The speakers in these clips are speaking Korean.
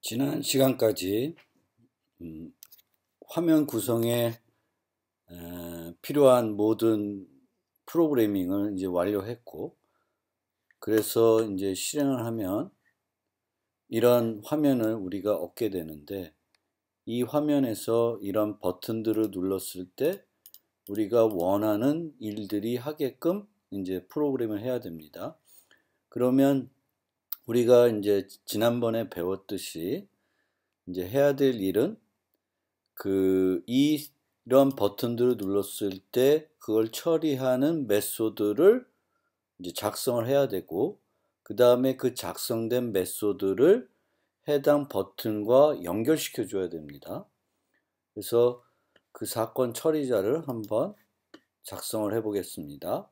지난 시간까지 화면 구성에 필요한 모든 프로그래밍을 이제 완료했고, 그래서 이제 실행을 하면 이런 화면을 우리가 얻게 되는데, 이 화면에서 이런 버튼들을 눌렀을 때 우리가 원하는 일들이 하게끔 이제 프로그램을 해야 됩니다. 그러면 우리가 이제 지난번에 배웠듯이 이제 해야 될 일은 이런 버튼들을 눌렀을 때 그걸 처리하는 메소드를 이제 작성을 해야 되고, 그 다음에 그 작성된 메소드를 해당 버튼과 연결시켜 줘야 됩니다. 그래서 그 사건 처리자를 한번 작성을 해 보겠습니다.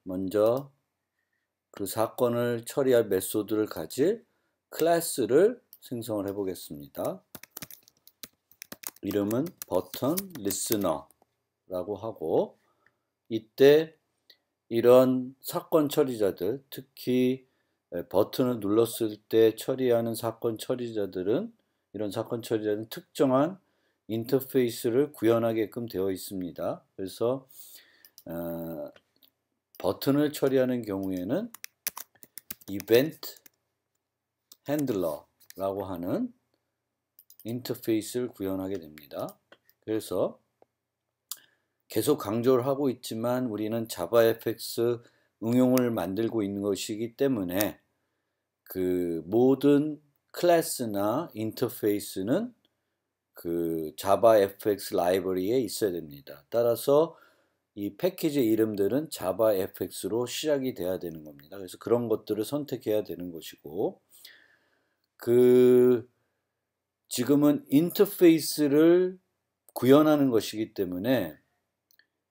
먼저 그 사건을 처리할 메소드를 가질 클래스를 생성을 해 보겠습니다. 이름은 버튼 리스너라고 하고, 이때 이런 사건 처리자들, 특히 버튼을 눌렀을 때 처리하는 사건 처리자들은, 이런 사건 처리자는 특정한 인터페이스를 구현하게끔 되어 있습니다. 그래서 버튼을 처리하는 경우에는 이벤트 핸들러라고 하는 인터페이스를 구현하게 됩니다. 그래서 계속 강조를 하고 있지만 우리는 자바FX 응용을 만들고 있는 것이기 때문에 그 모든 클래스나 인터페이스는 그 자바FX 라이브러리에 있어야 됩니다. 따라서 이 패키지 이름들은 자바FX로 시작이 돼야 되는 겁니다. 그래서 그런 것들을 선택해야 되는 것이고, 지금은 인터페이스를 구현하는 것이기 때문에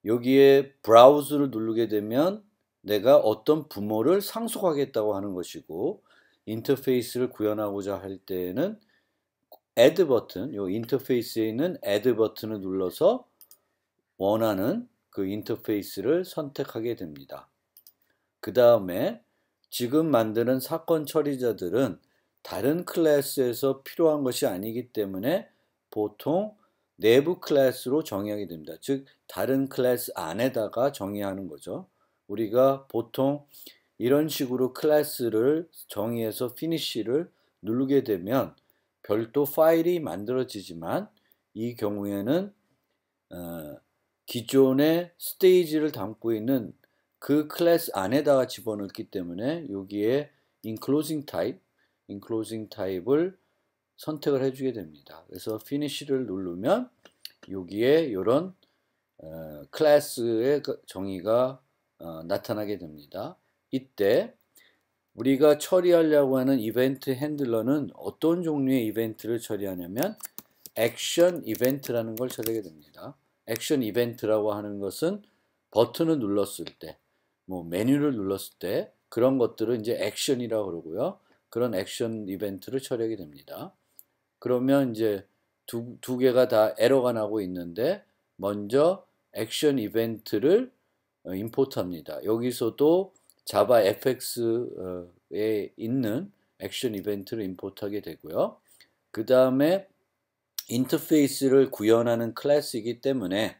여기에 브라우즈를 누르게 되면 내가 어떤 부모를 상속하겠다고 하는 것이고, 인터페이스를 구현하고자 할 때에는 add 버튼, 이 인터페이스에 있는 add 버튼을 눌러서 원하는 그 인터페이스를 선택하게 됩니다. 그 다음에 지금 만드는 사건 처리자들은 다른 클래스에서 필요한 것이 아니기 때문에 보통 내부 클래스로 정의하게 됩니다. 즉 다른 클래스 안에다가 정의하는 거죠. 우리가 보통 이런 식으로 클래스를 정의해서 피니쉬를 누르게 되면 별도 파일이 만들어지지만, 이 경우에는 기존의 스테이지를 담고 있는 그 클래스 안에다가 집어넣기 때문에 여기에 enclosing type을 선택을 해주게 됩니다. 그래서 finish를 누르면 여기에 이런 클래스의 정의가 나타나게 됩니다. 이때 우리가 처리하려고 하는 이벤트 핸들러는 어떤 종류의 이벤트를 처리하냐면 액션 이벤트라는 걸 처리하게 됩니다. 액션 이벤트라고 하는 것은 버튼을 눌렀을 때, 뭐 메뉴를 눌렀을 때 그런 것들을 이제 액션이라고 그러고요. 그런 액션 이벤트를 처리하게 됩니다. 그러면 이제 두 개가 다 에러가 나고 있는데, 먼저 액션 이벤트를 임포트합니다. 여기서도 자바 fx에 있는 액션 이벤트를 임포트하게 되고요. 그 다음에 인터페이스를 구현하는 클래스이기 때문에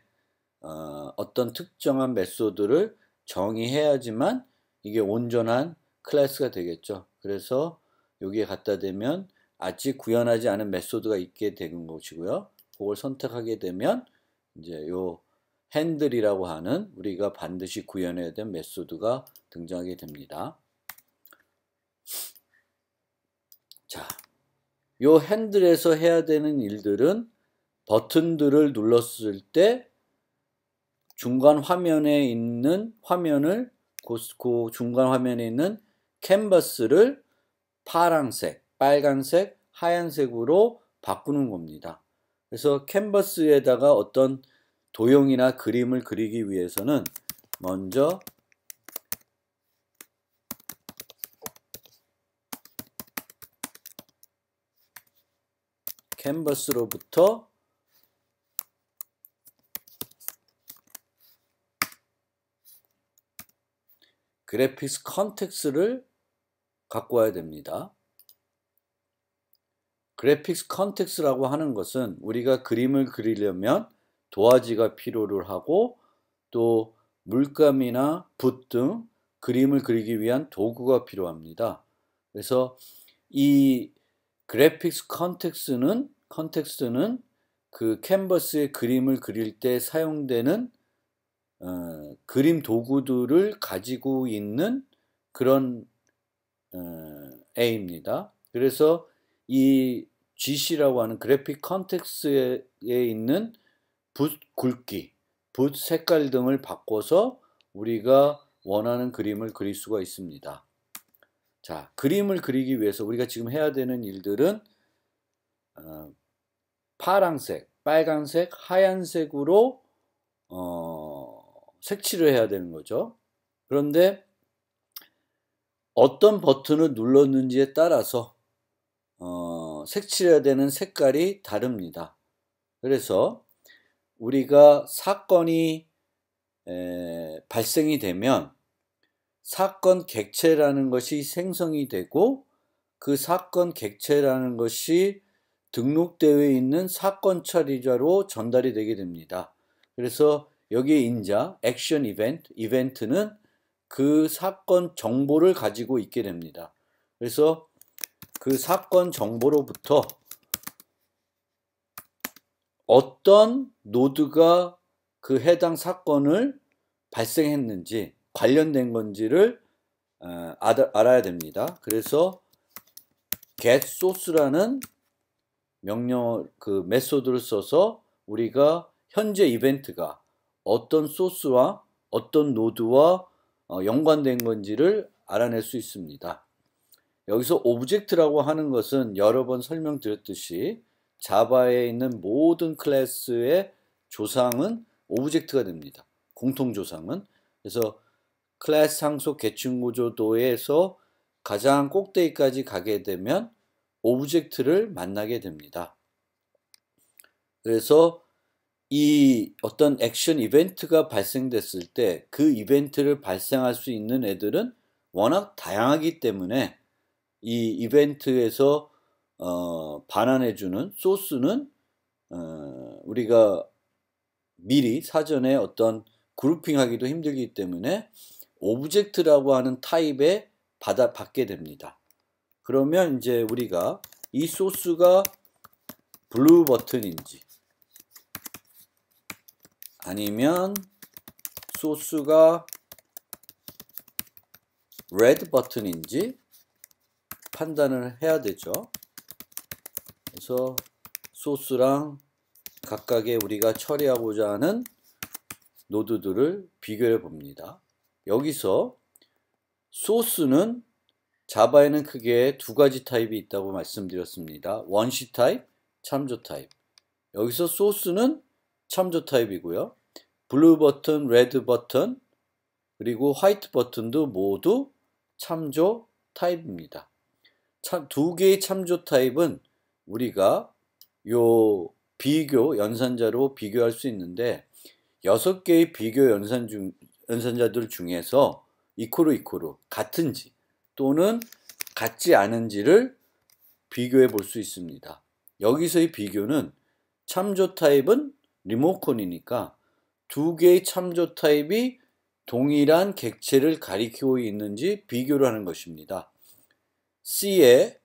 어떤 특정한 메소드를 정의해야지만 이게 온전한 클래스가 되겠죠. 그래서 여기에 갖다 대면 아직 구현하지 않은 메소드가 있게 되는 것이고요. 그걸 선택하게 되면 이제 요 핸들이라고 하는 우리가 반드시 구현해야 될 메소드가 등장하게 됩니다. 자, 요 핸들에서 해야 되는 일들은 버튼들을 눌렀을 때 중간 화면에 있는 그 중간 화면에 있는 캔버스를 파란색, 빨간색, 하얀색으로 바꾸는 겁니다. 그래서 캔버스에다가 어떤 도형이나 그림을 그리기 위해서는 먼저 캔버스로부터 그래픽스 컨텍스트를 갖고 와야 됩니다. 그래픽스 컨텍스트라고 하는 것은 우리가 그림을 그리려면 도화지가 필요를 하고 또 물감이나 붓 등 그림을 그리기 위한 도구가 필요합니다. 그래서 이 그래픽스 컨텍스트는 그 캔버스에 그림을 그릴 때 사용되는 그림 도구들을 가지고 있는 그런 A입니다. 그래서 이 GC라고 하는 그래픽 컨텍스트에 있는 붓 굵기, 붓 색깔 등을 바꿔서 우리가 원하는 그림을 그릴 수가 있습니다. 자, 그림을 그리기 위해서 우리가 지금 해야 되는 일들은 파란색, 빨간색, 하얀색으로 색칠을 해야 되는 거죠. 그런데 어떤 버튼을 눌렀는지에 따라서 색칠해야 되는 색깔이 다릅니다. 그래서 우리가 사건이 발생이 되면 사건 객체라는 것이 생성이 되고 그 사건 객체라는 것이 등록되어 있는 사건 처리자로 전달이 되게 됩니다. 그래서 여기에 인자, 액션 이벤트는 그 사건 정보를 가지고 있게 됩니다. 그래서 그 사건 정보로부터 어떤 노드가 그 해당 사건을 발생했는지 관련된 건지를 알아야 됩니다. 그래서 get source라는 명령 메소드를 써서 우리가 현재 이벤트가 어떤 소스와 어떤 노드와 연관된 건지를 알아낼 수 있습니다. 여기서 오브젝트라고 하는 것은 여러 번 설명드렸듯이 자바에 있는 모든 클래스의 조상은 오브젝트가 됩니다. 공통 조상은. 그래서 클래스 상속 계층 구조도에서 가장 꼭대기까지 가게 되면 오브젝트를 만나게 됩니다. 그래서 이 어떤 액션 이벤트가 발생됐을 때 그 이벤트를 발생할 수 있는 애들은 워낙 다양하기 때문에 이 이벤트에서 반환해주는 소스는 우리가 미리 사전에 어떤 그룹핑하기도 힘들기 때문에 오브젝트라고 하는 타입에 받게 됩니다. 그러면 이제 우리가 이 소스가 블루 버튼인지 아니면 소스가 레드 버튼인지 판단을 해야 되죠. 그래서 소스랑 각각의 우리가 처리하고자 하는 노드들을 비교해 봅니다. 여기서 소스는 자바에는 크게 두 가지 타입이 있다고 말씀드렸습니다. 원시 타입, 참조 타입. 여기서 소스는 참조 타입이고요. 블루 버튼, 레드 버튼, 그리고 화이트 버튼도 모두 참조 타입입니다. 두 개의 참조 타입은 우리가 요 비교 연산자로 비교할 수 있는데 6개의 비교 연산자들 중에서 이코르 같은지 또는 같지 않은지를 비교해 볼 수 있습니다. 여기서의 비교는 참조 타입은 리모컨이니까 두 개의 참조 타입이 동일한 객체를 가리키고 있는지 비교를 하는 것입니다. C의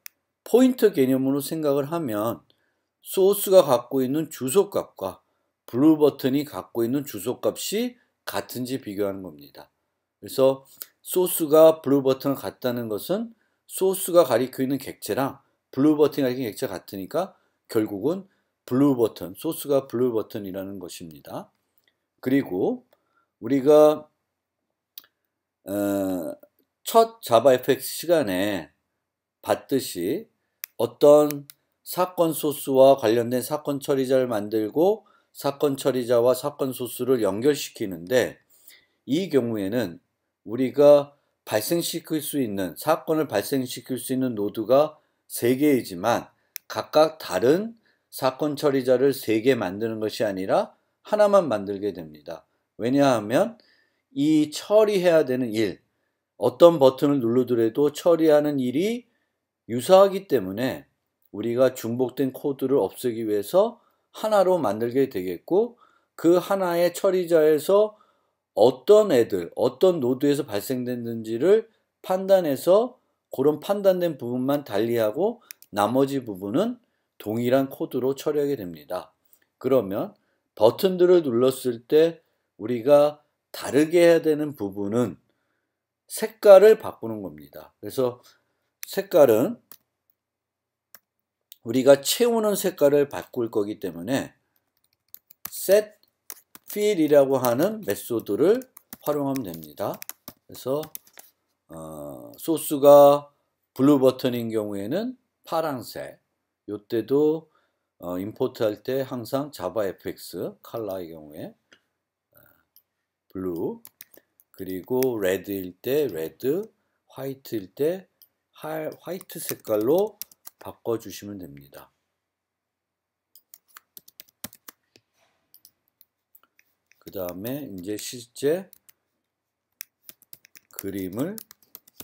포인터 개념으로 생각을 하면 소스가 갖고 있는 주소값과 블루 버튼이 갖고 있는 주소값이 같은지 비교하는 겁니다. 그래서 소스가 블루 버튼과 같다는 것은 소스가 가리키고 있는 객체랑 블루 버튼이 가리키는 객체가 같으니까 결국은 블루 버튼, 소스가 블루 버튼이라는 것입니다. 그리고 우리가 첫 자바 FX 시간에 봤듯이 어떤 사건 소스와 관련된 사건 처리자를 만들고 사건 처리자와 사건 소스를 연결시키는데 이 경우에는 우리가 발생시킬 수 있는 사건을 발생시킬 수 있는 노드가 3개이지만 각각 다른 사건 처리자를 3개 만드는 것이 아니라 하나만 만들게 됩니다. 왜냐하면 이 처리해야 되는 일, 어떤 버튼을 누르더라도 처리하는 일이 유사하기 때문에 우리가 중복된 코드를 없애기 위해서 하나로 만들게 되겠고, 그 하나의 처리자에서 어떤 애들, 어떤 노드에서 발생됐는지를 판단해서 그런 판단된 부분만 달리하고 나머지 부분은 동일한 코드로 처리하게 됩니다. 그러면 버튼들을 눌렀을 때 우리가 다르게 해야 되는 부분은 색깔을 바꾸는 겁니다. 그래서 색깔은 우리가 채우는 색깔을 바꿀 거기 때문에 set fill이라고 하는 메소드를 활용하면 됩니다. 그래서 소스가 블루 버튼인 경우에는 파란색, 이때도 임포트 할 때 항상 자바 fx 컬러의 경우에 블루, 그리고 레드일 때 레드, 화이트일 때 화이트 색깔로 바꿔주시면 됩니다. 그 다음에 이제 실제 그림을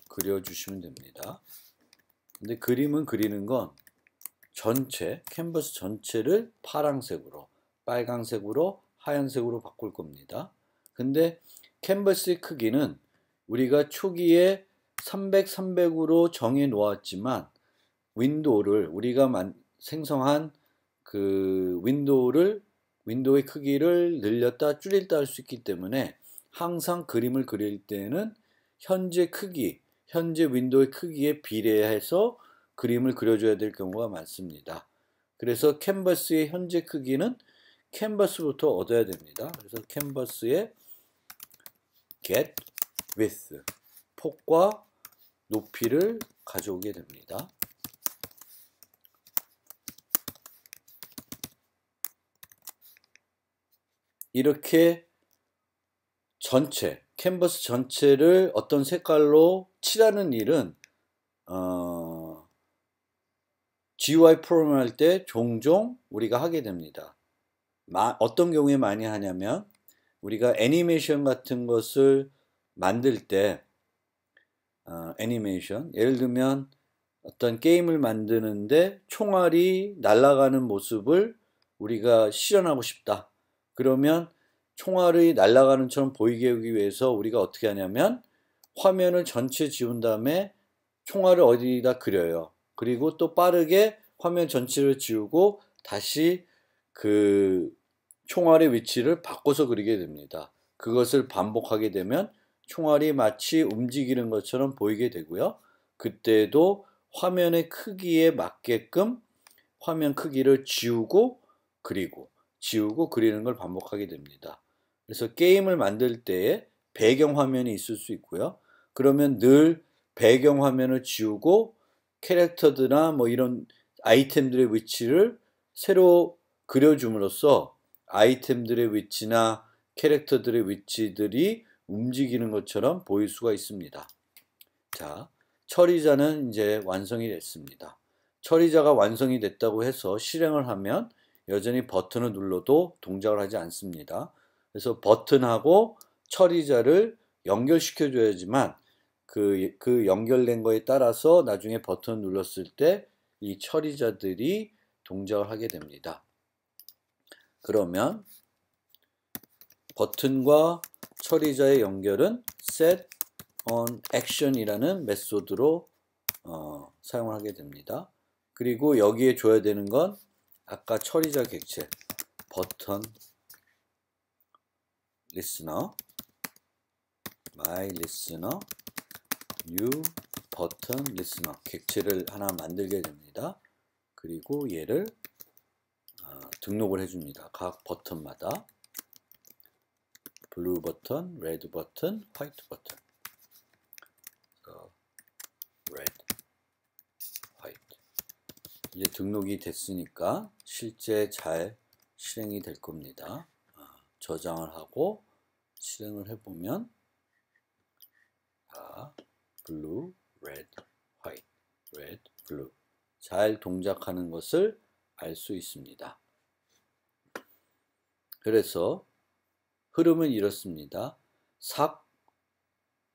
그려주시면 됩니다. 근데 그림은 그리는 건 전체, 캔버스 전체를 파란색으로, 빨강색으로, 하얀색으로 바꿀 겁니다. 근데 캔버스의 크기는 우리가 초기에 300, 300으로 정해 놓았지만 윈도우를 우리가 생성한 그 윈도우의 크기를 늘렸다 줄였다 할 수 있기 때문에 항상 그림을 그릴 때는 현재 윈도우의 크기에 비례해서 그림을 그려줘야 될 경우가 많습니다. 그래서 캔버스의 현재 크기는 캔버스부터 얻어야 됩니다. 그래서 캔버스에 get width, 폭과 높이를 가져오게 됩니다. 이렇게 캔버스 전체를 어떤 색깔로 칠하는 일은 GUI 프로그램 할 때 종종 우리가 하게 됩니다. 어떤 경우에 많이 하냐면 우리가 애니메이션 같은 것을 만들 때 애니메이션, 예를 들면 어떤 게임을 만드는데 총알이 날아가는 모습을 우리가 실현하고 싶다. 그러면 총알이 날아가는 처럼 보이게 하기 위해서 우리가 어떻게 하냐면 화면을 전체 지운 다음에 총알을 어디다 그려요. 그리고 또 빠르게 화면 전체를 지우고 다시 그 총알의 위치를 바꿔서 그리게 됩니다. 그것을 반복하게 되면 총알이 마치 움직이는 것처럼 보이게 되고요. 그때도 화면의 크기에 맞게끔 화면 크기를 지우고 그리고 지우고 그리는 걸 반복하게 됩니다. 그래서 게임을 만들 때에 배경 화면이 있을 수 있고요. 그러면 늘 배경 화면을 지우고 캐릭터들이나 뭐 이런 아이템들의 위치를 새로 그려줌으로써 아이템들의 위치나 캐릭터들의 위치들이 움직이는 것처럼 보일 수가 있습니다. 자, 처리자는 이제 완성이 됐습니다. 처리자가 완성이 됐다고 해서 실행을 하면 여전히 버튼을 눌러도 동작을 하지 않습니다. 그래서 버튼하고 처리자를 연결시켜 줘야지만 그 연결된 거에 따라서 나중에 버튼을 눌렀을 때 이 처리자들이 동작을 하게 됩니다. 그러면 버튼과 처리자의 연결은 set on action이라는 메소드로 사용을 하게 됩니다. 그리고 여기에 줘야 되는 건 아까 처리자 객체 버튼 listener, my listener, new 버튼 listener 객체를 하나 만들게 됩니다. 그리고 얘를 등록을 해줍니다. 각 버튼마다 블루 버튼, 레드 버튼, 화이트 버튼. 레드, 화이트. 이제 등록이 됐으니까 실제 잘 실행이 될 겁니다. 저장을 하고 실행을 해보면 블루, 레드, 화이트, 레드, 블루 잘 동작하는 것을 알 수 있습니다. 그래서 흐름은 이렇습니다.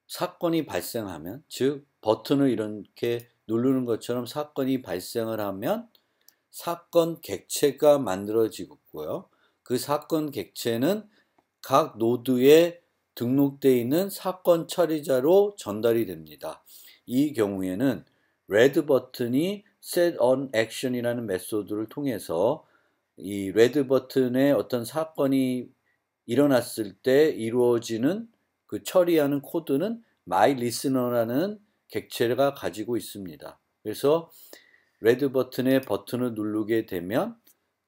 사건이 발생하면, 즉 버튼을 이렇게 누르는 것처럼 사건이 발생을 하면 사건 객체가 만들어지고요. 그 사건 객체는 각 노드에 등록되어 있는 사건 처리자로 전달이 됩니다. 이 경우에는 레드 버튼이 set on action이라는 메소드를 통해서 이 레드 버튼에 어떤 사건이 일어났을 때 이루어지는 그 처리하는 코드는 my listener라는 객체가 가지고 있습니다. 그래서 레드 버튼에 버튼을 누르게 되면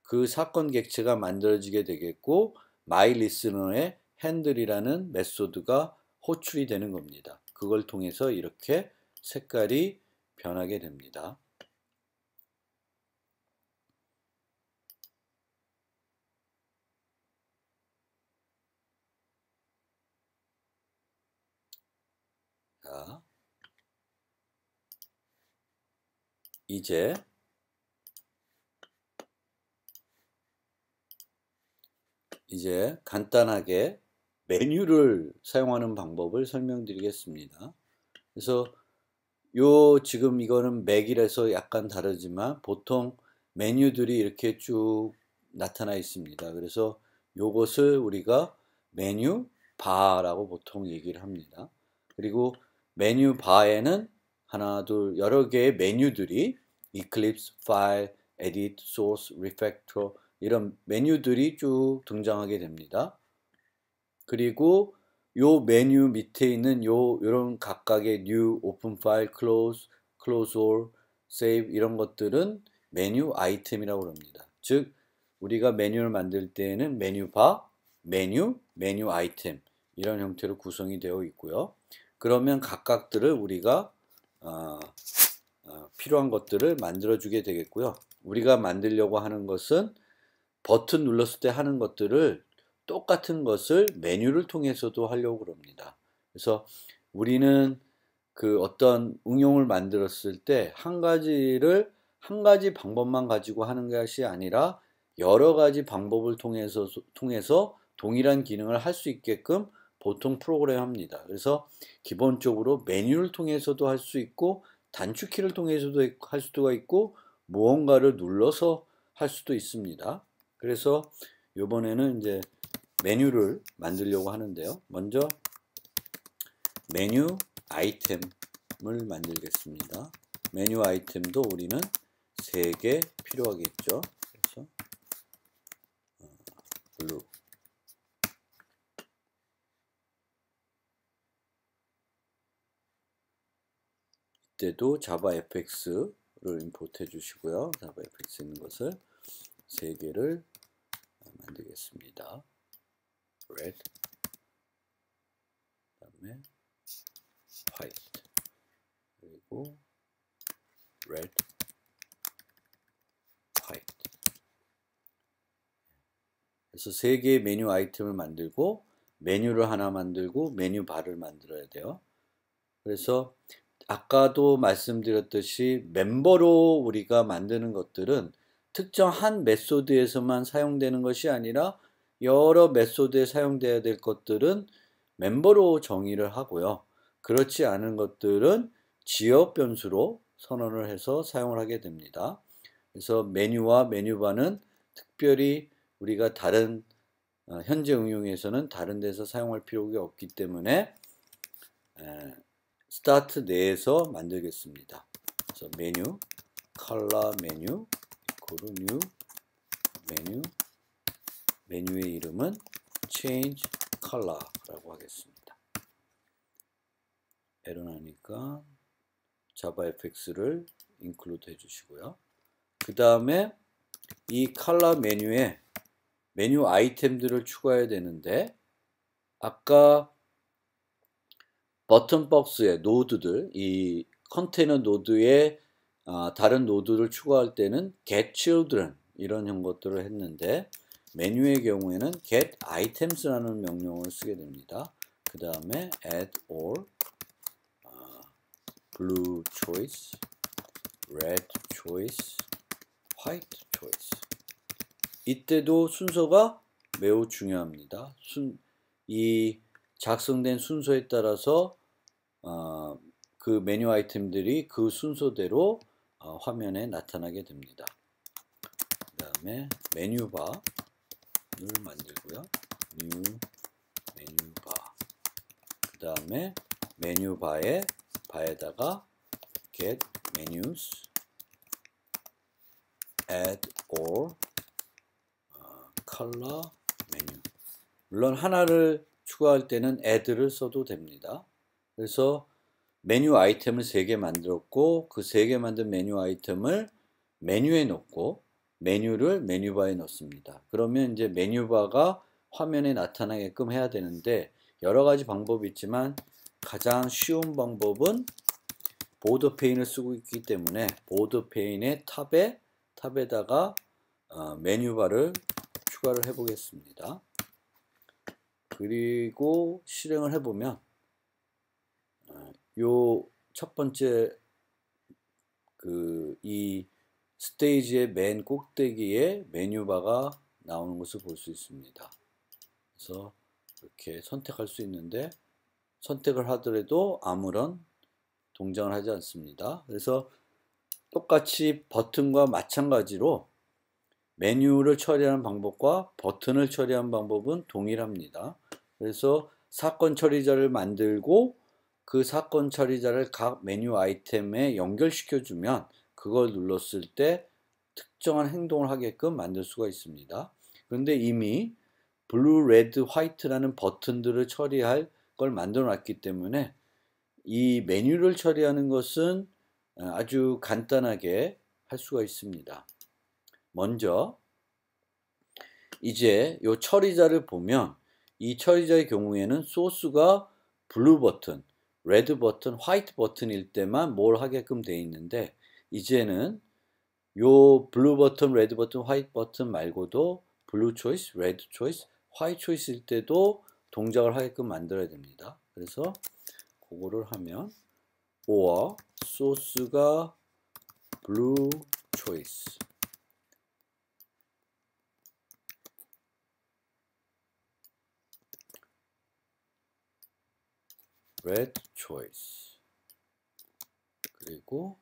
그 사건 객체가 만들어지게 되겠고 my listener의 handle이라는 메소드가 호출이 되는 겁니다. 그걸 통해서 이렇게 색깔이 변하게 됩니다. 자, 이제 간단하게 메뉴를 사용하는 방법을 설명드리겠습니다. 그래서 지금 이거는 맥이라서 약간 다르지만 보통 메뉴들이 이렇게 쭉 나타나 있습니다. 그래서 요것을 우리가 메뉴 바라고 보통 얘기를 합니다. 그리고 메뉴 바에는 하나, 둘, 여러 개의 메뉴들이 Eclipse, File, Edit, Source, Refactor 이런 메뉴들이 쭉 등장하게 됩니다. 그리고 요 메뉴 밑에 있는 요런 각각의 New, Open File, Close, Close All, Save 이런 것들은 메뉴 아이템이라고 합니다. 즉 우리가 메뉴를 만들 때에는 메뉴 바, 메뉴, 메뉴 아이템 이런 형태로 구성이 되어 있고요. 그러면 각각들을 우리가 필요한 것들을 만들어 주게 되겠고요. 우리가 만들려고 하는 것은 버튼 눌렀을 때 하는 것들을 똑같은 것을 메뉴를 통해서도 하려고 합니다. 그래서 우리는 그 어떤 응용을 만들었을 때 한 가지 방법만 가지고 하는 것이 아니라 여러 가지 방법을 통해서 동일한 기능을 할 수 있게끔 보통 프로그램합니다. 그래서 기본적으로 메뉴를 통해서도 할 수 있고 단축키를 통해서도 할 수가 있고 무언가를 눌러서 할 수도 있습니다. 그래서 이번에는 이제 메뉴를 만들려고 하는데요. 먼저 메뉴 아이템을 만들겠습니다. 메뉴 아이템도 우리는 3개 필요하겠죠. 그래서 블루 이때도 자바fx를 임포트해 주시고요. 자바fx 있는 것을 3개를 만들겠습니다. red 그다음에 white 그리고 red white 그래서 3개의 메뉴 아이템을 만들고 메뉴를 하나 만들고 메뉴 바를 만들어야 돼요. 그래서 아까도 말씀드렸듯이 멤버로 우리가 만드는 것들은 특정한 메소드에서만 사용되는 것이 아니라 여러 메소드에 사용되어야 될 것들은 멤버로 정의를 하고요. 그렇지 않은 것들은 지역 변수로 선언을 해서 사용을 하게 됩니다. 그래서 메뉴와 메뉴바는 특별히 우리가 다른 현재 응용에서는 다른 데서 사용할 필요가 없기 때문에 스타트 내에서 만들겠습니다. 그래서 메뉴, 컬러 메뉴, 이코르 뉴 메뉴, 메뉴의 이름은 change color라고 하겠습니다. 에러 나니까 자바fx를 include 해주시고요. 그 다음에 이 컬러 메뉴에 메뉴 아이템들을 추가해야 되는데 아까 버튼 박스의 노드들, 이 컨테이너 노드에 다른 노드를 추가할 때는 get children 이런 것들을 했는데 메뉴의 경우에는 get items라는 명령을 쓰게 됩니다. 그 다음에 add all, blue choice, red choice, white choice. 이때도 순서가 매우 중요합니다. 이 작성된 순서에 따라서 그 메뉴 아이템들이 그 순서대로 화면에 나타나게 됩니다. 다음에 메뉴바를 만들고요. 뉴 메뉴바. 그 다음에 바에다가 get menus, add or color menu. 물론 하나를 추가할 때는 add를 써도 됩니다. 그래서 메뉴 아이템을 3개 만들었고 그 3개 만든 메뉴 아이템을 메뉴에 넣고 메뉴를 메뉴바에 넣습니다. 그러면 이제 메뉴바가 화면에 나타나게끔 해야 되는데 여러 가지 방법이 있지만 가장 쉬운 방법은 보드 페인을 쓰고 있기 때문에 보드 페인의 탑에다가 메뉴바를 추가를 해 보겠습니다. 그리고 실행을 해보면 요 첫 번째 이 스테이지의 맨 꼭대기에 메뉴바가 나오는 것을 볼 수 있습니다. 그래서 이렇게 선택할 수 있는데 선택을 하더라도 아무런 동작을 하지 않습니다. 그래서 똑같이 버튼과 마찬가지로 메뉴를 처리하는 방법과 버튼을 처리하는 방법은 동일합니다. 그래서 사건 처리자를 만들고 그 사건 처리자를 각 메뉴 아이템에 연결시켜 주면 그걸 눌렀을 때 특정한 행동을 하게끔 만들 수가 있습니다. 그런데 이미 블루, 레드, 화이트라는 버튼들을 처리할 걸 만들어 놨기 때문에 이 메뉴를 처리하는 것은 아주 간단하게 할 수가 있습니다. 먼저 이제 이 처리자를 보면 이 처리자의 경우에는 소스가 블루 버튼, 레드 버튼, 화이트 버튼일 때만 뭘 하게끔 되어 있는데 이제는 요 블루 버튼, 레드 버튼, 화이트 버튼 말고도 블루 초이스, 레드 초이스, 화이트 초이스일 때도 동작을 하게끔 만들어야 됩니다. 그래서 그거를 하면 or 소스가 블루 초이스, red choice, 그리고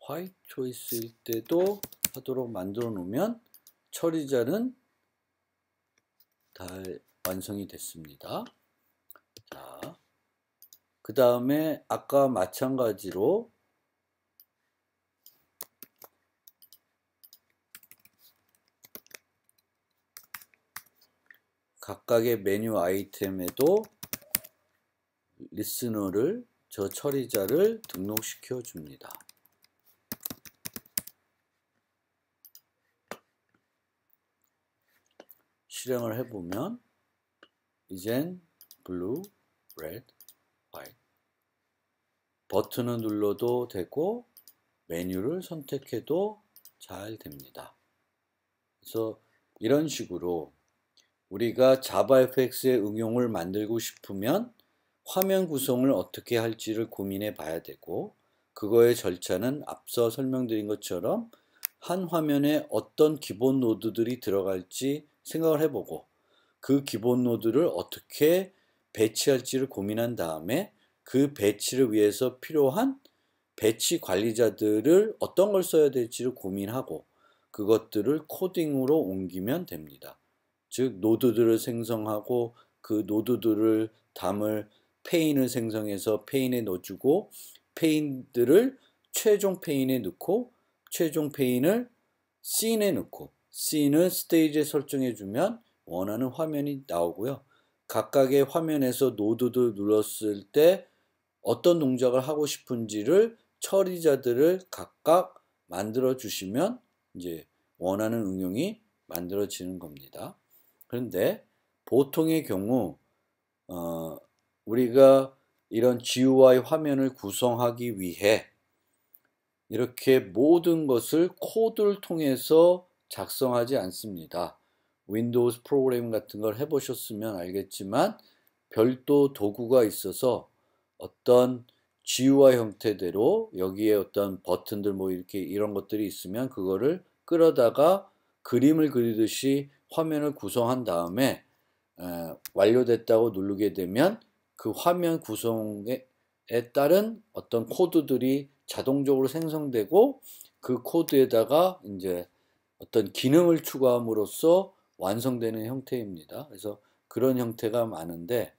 white choice일 때도 하도록 만들어 놓으면 처리자는 다 완성이 됐습니다. 자, 그 다음에 아까 마찬가지로 각각의 메뉴 아이템에도 리스너를, 저 처리자를 등록시켜 줍니다. 실행을 해보면 이젠 블루, 레드, 화이트 버튼을 눌러도 되고 메뉴를 선택해도 잘 됩니다. 그래서 이런 식으로 우리가 자바FX의 응용을 만들고 싶으면 화면 구성을 어떻게 할지를 고민해 봐야 되고 그거의 절차는 앞서 설명드린 것처럼 한 화면에 어떤 기본 노드들이 들어갈지 생각을 해보고 그 기본 노드를 어떻게 배치할지를 고민한 다음에 그 배치를 위해서 필요한 배치 관리자들을 어떤 걸 써야 될지를 고민하고 그것들을 코딩으로 옮기면 됩니다. 즉 노드들을 생성하고 그 노드들을 담을 페인을 생성해서 페인에 넣어주고 페인들을 최종 페인에 넣고 최종 페인을 씬에 넣고 씬을 스테이지에 설정해주면 원하는 화면이 나오고요. 각각의 화면에서 노드를 눌렀을 때 어떤 동작을 하고 싶은지를 처리자들을 각각 만들어 주시면 이제 원하는 응용이 만들어지는 겁니다. 그런데 보통의 경우 우리가 이런 GUI 화면을 구성하기 위해 이렇게 모든 것을 코드를 통해서 작성하지 않습니다. 윈도우즈 프로그램 같은 걸 해보셨으면 알겠지만 별도 도구가 있어서 어떤 GUI 형태대로 여기에 어떤 버튼들 뭐 이렇게 이런 것들이 있으면 그거를 끌어다가 그림을 그리듯이 화면을 구성한 다음에 완료됐다고 누르게 되면 그 화면 구성에 따른 어떤 코드들이 자동적으로 생성되고 그 코드에다가 이제 어떤 기능을 추가함으로써 완성되는 형태입니다. 그래서 그런 형태가 많은데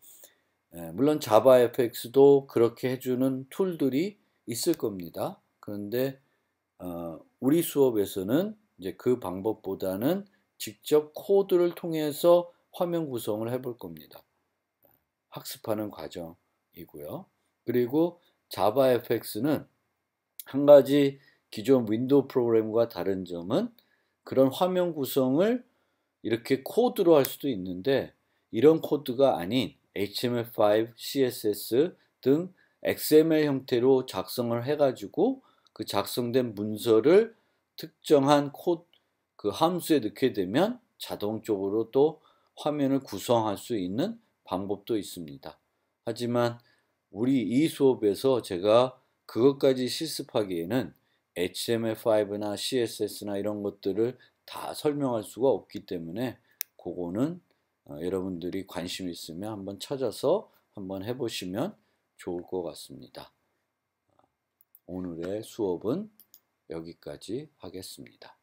물론 자바 FX도 그렇게 해주는 툴들이 있을 겁니다. 그런데 우리 수업에서는 이제 그 방법보다는 직접 코드를 통해서 화면 구성을 해볼 겁니다. 학습하는 과정이고요. 그리고 자바 FX는 한 가지 기존 윈도우 프로그램과 다른 점은 그런 화면 구성을 이렇게 코드로 할 수도 있는데 이런 코드가 아닌 HTML5, CSS 등 XML 형태로 작성을 해가지고 그 작성된 문서를 특정한 그 함수에 넣게 되면 자동적으로 또 화면을 구성할 수 있는 방법도 있습니다. 하지만 우리 이 수업에서 제가 그것까지 실습하기에는 HTML5나 CSS나 이런 것들을 다 설명할 수가 없기 때문에 그거는 여러분들이 관심 있으면 한번 찾아서 한번 해보시면 좋을 것 같습니다. 오늘의 수업은 여기까지 하겠습니다.